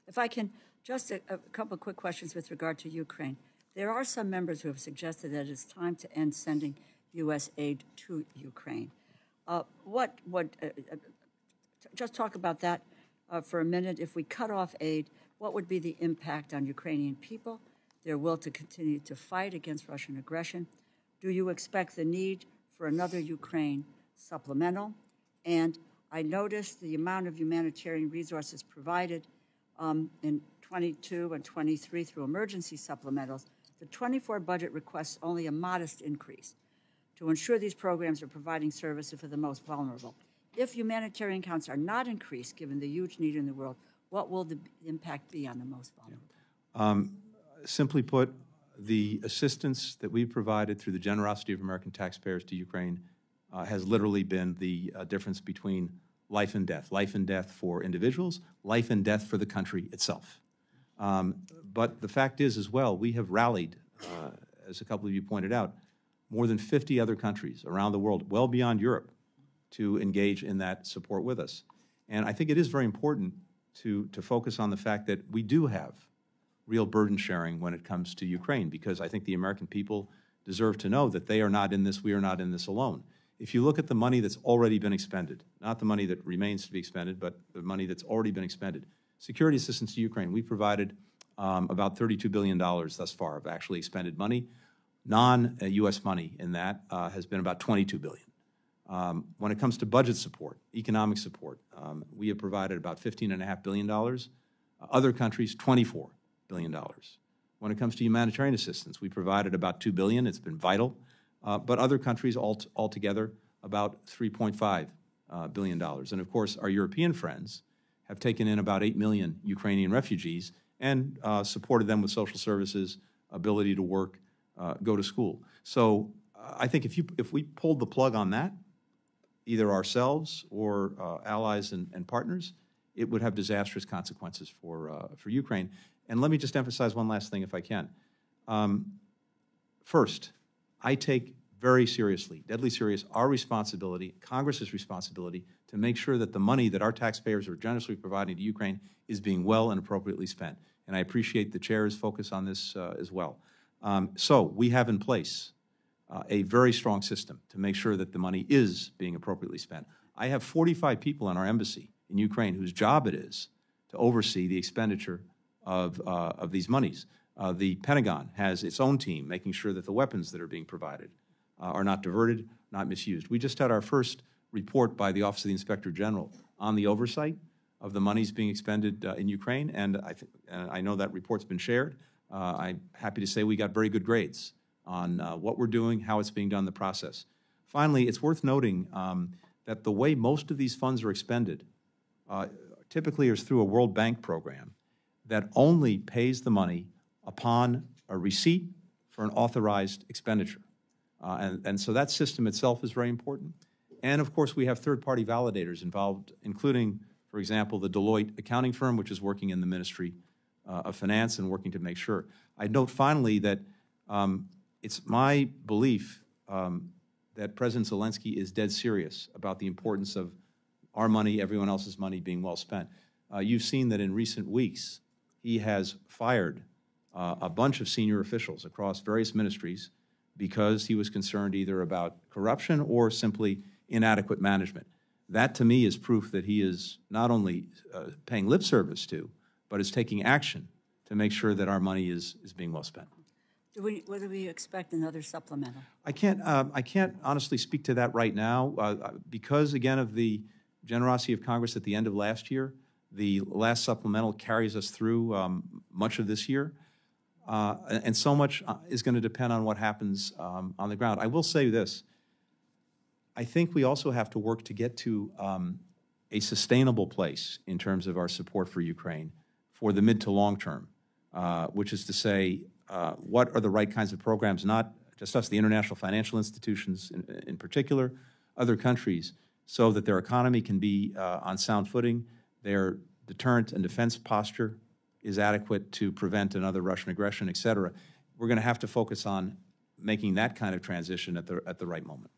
If I can, just a couple of quick questions with regard to Ukraine. There are some members who have suggested that it's time to end sending U.S. aid to Ukraine. Just talk about that for a minute. If we cut off aid, what would be the impact on Ukrainian people, their will to continue to fight against Russian aggression? Do you expect the need for another Ukraine supplemental? And I noticed the amount of humanitarian resources provided in 22 and 23 through emergency supplementals. The 24 budget requests only a modest increase to ensure these programs are providing services for the most vulnerable. If humanitarian counts are not increased, given the huge need in the world, what will the impact be on the most vulnerable? Simply put, the assistance that we've provided through the generosity of American taxpayers to Ukraine has literally been the difference between life and death for individuals, life and death for the country itself. But the fact is as well, we have rallied, as a couple of you pointed out, more than 50 other countries around the world, well beyond Europe, to engage in that support with us. And I think it is very important to focus on the fact that we do have real burden sharing when it comes to Ukraine, because I think the American people deserve to know that they are not in this, we are not in this alone. If you look at the money that's already been expended, not the money that remains to be expended, but the money that's already been expended, security assistance to Ukraine, we provided about $32 billion thus far of actually expended money. Non-U.S. money in that has been about $22 billion. When it comes to budget support, economic support, we have provided about $15.5 billion. Other countries, $24 billion. When it comes to humanitarian assistance, we provided about $2 billion. It's been vital. But other countries altogether, about $3.5 billion. And of course, our European friends have taken in about 8 million Ukrainian refugees and supported them with social services, ability to work, go to school. So I think if we pulled the plug on that, either ourselves or allies and partners, it would have disastrous consequences for Ukraine. And let me just emphasize one last thing, if I can. First, I take very seriously, deadly serious, our responsibility, Congress's responsibility, to make sure that the money that our taxpayers are generously providing to Ukraine is being well and appropriately spent. And I appreciate the chair's focus on this as well. So we have in place a very strong system to make sure that the money is being appropriately spent. I have 45 people in our embassy in Ukraine whose job it is to oversee the expenditure of these monies. The Pentagon has its own team making sure that the weapons that are being provided are not diverted, not misused. We just had our first report by the Office of the Inspector General on the oversight of the monies being expended in Ukraine, and I know that report's been shared. I'm happy to say we got very good grades on what we're doing, how it's being done, the process. Finally, it's worth noting that the way most of these funds are expended typically is through a World Bank program that only pays the money upon a receipt for an authorized expenditure. And so that system itself is very important. And of course, we have third-party validators involved, including, for example, the Deloitte accounting firm, which is working in the Ministry of Finance and working to make sure. I'd note finally that it's my belief that President Zelensky is dead serious about the importance of our money, everyone else's money being well spent. You've seen that in recent weeks, he has fired a bunch of senior officials across various ministries because he was concerned either about corruption or simply inadequate management. That, to me, is proof that he is not only paying lip service to, but is taking action to make sure that our money is being well spent. Whether we expect another supplemental? I can't honestly speak to that right now because, again, of the generosity of Congress at the end of last year. The last supplemental carries us through much of this year. And so much is going to depend on what happens on the ground. I will say this. I think we also have to work to get to a sustainable place in terms of our support for Ukraine for the mid to long term, which is to say, what are the right kinds of programs, not just us, the international financial institutions in particular, other countries, so that their economy can be on sound footing, their deterrent and defense posture is adequate to prevent another Russian aggression, et cetera. We're going to have to focus on making that kind of transition at the right moment.